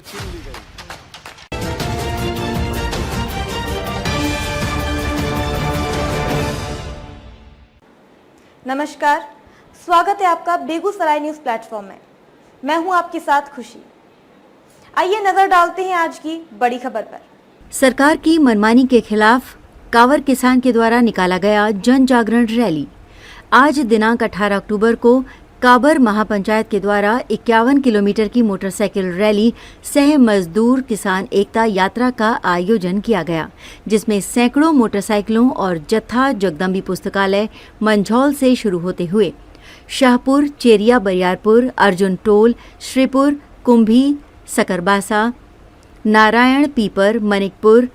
छीन ली गई। नमस्कार, स्वागत है आपका बेगूसराय न्यूज प्लेटफॉर्म में। मैं हूं आपके साथ खुशी। आइए नजर डालते हैं आज की बड़ी खबर पर। सरकार की मनमानी के खिलाफ कांवर किसान के द्वारा निकाला गया जन जागरण रैली। आज दिनांक 18 अक्टूबर को काबर महापंचायत के द्वारा 51 किलोमीटर की मोटरसाइकिल रैली सह मजदूर किसान एकता यात्रा का आयोजन किया गया, जिसमें सैकड़ों मोटरसाइकिलों और जत्था जगदम्बी पुस्तकालय मंझौल से शुरू होते हुए शाहपुर, चेरिया बरियारपुर, अर्जुन टोल, श्रीपुर, कुंभी, सकरबासा, नारायण पीपर, मनिकपुर,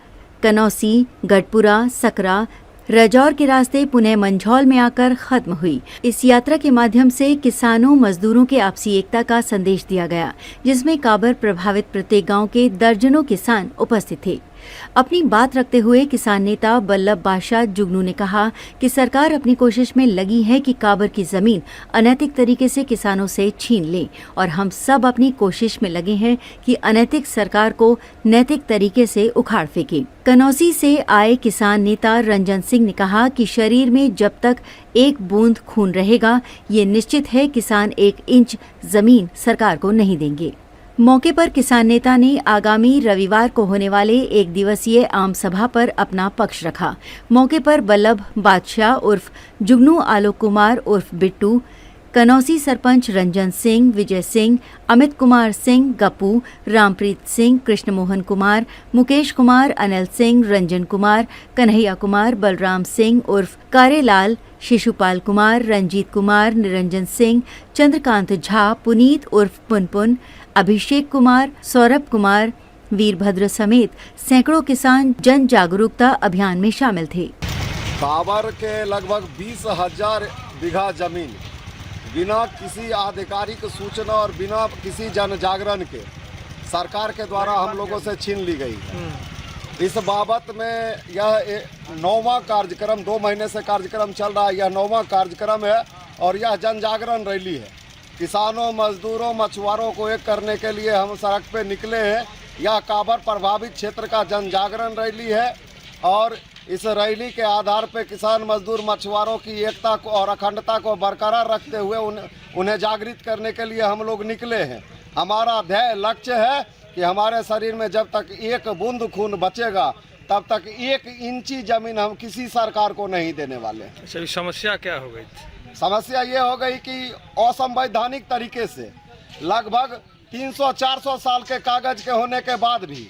कनौसी, गढ़पुरा, सकरा, रजौर के रास्ते पुनः मंझौल में आकर खत्म हुई। इस यात्रा के माध्यम से किसानों मजदूरों के आपसी एकता का संदेश दिया गया, जिसमें काबर प्रभावित प्रत्येक गांव के दर्जनों किसान उपस्थित थे। अपनी बात रखते हुए किसान नेता बल्लभ बादशाह जुगनू ने कहा कि सरकार अपनी कोशिश में लगी है कि काबर की जमीन अनैतिक तरीके से किसानों से छीन ले और हम सब अपनी कोशिश में लगे हैं कि अनैतिक सरकार को नैतिक तरीके से उखाड़ फेंके। कनौसी से आए किसान नेता रंजन सिंह ने कहा कि शरीर में जब तक एक बूंद खून रहेगा, ये निश्चित है किसान 1 इंच जमीन सरकार को नहीं देंगे। मौके पर किसान नेता ने आगामी रविवार को होने वाले 1 दिवसीय आम सभा पर अपना पक्ष रखा। मौके पर बल्लभ बादशाह उर्फ जुगनू, आलोक कुमार उर्फ बिट्टू, कनौसी सरपंच रंजन सिंह, विजय सिंह, अमित कुमार सिंह, गप्पू, रामप्रीत सिंह, कृष्ण मोहन कुमार, मुकेश कुमार, अनिल सिंह, रंजन कुमार, कन्हैया कुमार, बलराम सिंह उर्फ कारेलाल, शिशुपाल कुमार, रंजीत कुमार, निरंजन सिंह, चंद्रकांत झा, पुनीत उर्फ पुनपुन, अभिषेक कुमार, सौरभ कुमार, वीरभद्र समेत सैकड़ों किसान जन जागरूकता अभियान में शामिल थे। काबर के लगभग 20,000 बीघा जमीन बिना किसी आधिकारिक सूचना और बिना किसी जन जागरण के सरकार के द्वारा हम लोगों से छीन ली गई है। इस बाबत में यह 9वां कार्यक्रम, 2 महीने से कार्यक्रम चल रहा है। यह 9वां कार्यक्रम है और यह जन जागरण रैली है। किसानों, मजदूरों, मछुआरों को एक करने के लिए हम सड़क पे निकले हैं। यह काबर प्रभावित क्षेत्र का जन जागरण रैली है और इस रैली के आधार पे किसान, मजदूर, मछुआरों की एकता को और अखंडता को बरकरार रखते हुए उन्हें जागृत करने के लिए हम लोग निकले हैं। हमारा ध्येय लक्ष्य है कि हमारे शरीर में जब तक 1 बूंद खून बचेगा तब तक 1 इंची जमीन हम किसी सरकार को नहीं देने वाले। अच्छा, समस्या क्या हो गई थी? समस्या ये हो गई कि असंवैधानिक तरीके से लगभग 300-400 साल के कागज के होने के बाद भी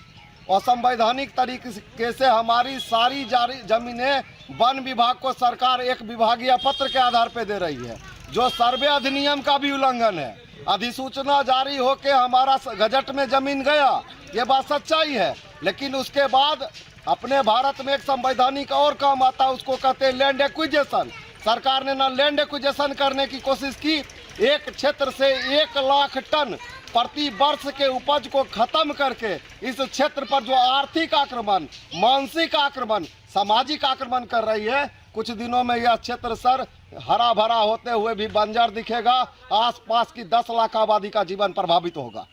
असंवैधानिक तरीके से हमारी सारी जमीनें वन विभाग को सरकार एक विभागीय पत्र के आधार पर दे रही है, जो सर्वे अधिनियम का भी उल्लंघन है। अधिसूचना जारी होके हमारा गजट में जमीन गया, ये बात सच्चाई है, लेकिन उसके बाद अपने भारत में एक संवैधानिक और काम आता है, उसको कहते हैं लैंड एक्विजिशन। सरकार ने ना लैंड एक्विजिशन करने की कोशिश की, एक क्षेत्र से 1 लाख टन प्रति वर्ष के उपज को खत्म करके इस क्षेत्र पर जो आर्थिक आक्रमण, मानसिक आक्रमण, सामाजिक आक्रमण कर रही है, कुछ दिनों में यह क्षेत्र सर हरा भरा होते हुए भी बंजर दिखेगा। आसपास की 10 लाख आबादी का जीवन प्रभावित होगा।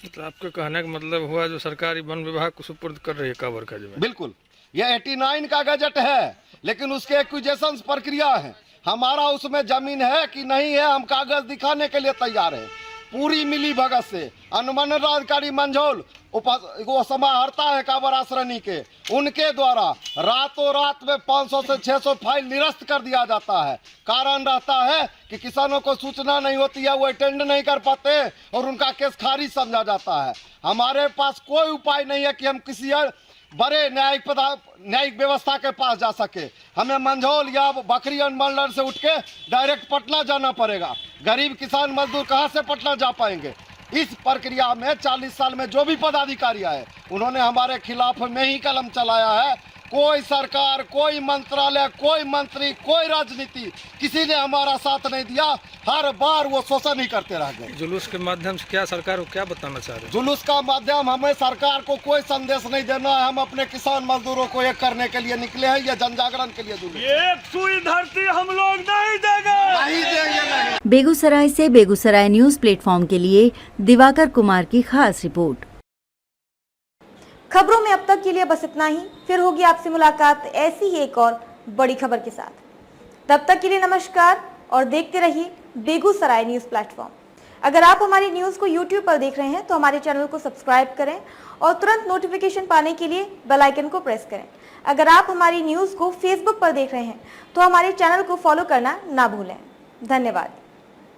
मतलब आपके कहने का मतलब हुआ जो सरकारी वन विभाग को सुपुर्द कर रही है काबर का जमीन? बिल्कुल, यह 89 का गजट है, लेकिन उसके एक्विजिशन प्रक्रिया है। हमारा उसमें जमीन है कि नहीं है, हम कागज दिखाने के लिए तैयार है। पूरी मिली भगत से अनुमंडल अधिकारी मंझौल वो समाहर्ता है काबर आश्रनी के, उनके द्वारा रातों रात में 500 से 600 फाइल निरस्त कर दिया जाता है। कारण रहता है कि किसानों को सूचना नहीं होती है, वो अटेंड नहीं कर पाते और उनका केस खारिज समझा जाता है। हमारे पास कोई उपाय नहीं है कि हम किसी बड़े न्यायिक व्यवस्था के पास जा सके। हमें मंझौल या बकरी अनुमंडल से उठ के डायरेक्ट पटना जाना पड़ेगा। गरीब किसान मजदूर कहाँ से पटना जा पाएंगे? इस प्रक्रिया में 40 साल में जो भी पदाधिकारी आए, उन्होंने हमारे खिलाफ में ही कलम चलाया है। कोई सरकार, कोई मंत्रालय, कोई मंत्री, कोई राजनीति, किसी ने हमारा साथ नहीं दिया। हर बार वो शोषण ही करते रह गए। जुलूस के माध्यम से क्या सरकार को क्या बताना चाह रहे हैं? जुलूस का माध्यम हमें सरकार को कोई संदेश नहीं देना है। हम अपने किसान मजदूरों को एक करने के लिए निकले हैं, ये जन जागरण के लिए जुलूस। एक सुई धरती हम लोग नहीं देंगे, नहीं देंगे, नहीं। बेगूसराय से बेगूसराय न्यूज प्लेटफॉर्म के लिए दिवाकर कुमार की खास रिपोर्ट। खबरों में अब तक के लिए बस इतना ही। फिर होगी आपसे मुलाकात ऐसी ही एक और बड़ी खबर के साथ। तब तक के लिए नमस्कार और देखते रहिए बेगूसराय न्यूज प्लेटफॉर्म। अगर आप हमारी न्यूज को YouTube पर देख रहे हैं तो हमारे चैनल को सब्सक्राइब करें और तुरंत नोटिफिकेशन पाने के लिए बेल आइकन को प्रेस करें। अगर आप हमारी न्यूज को Facebook पर देख रहे हैं तो हमारे चैनल को फॉलो करना ना भूलें। धन्यवाद।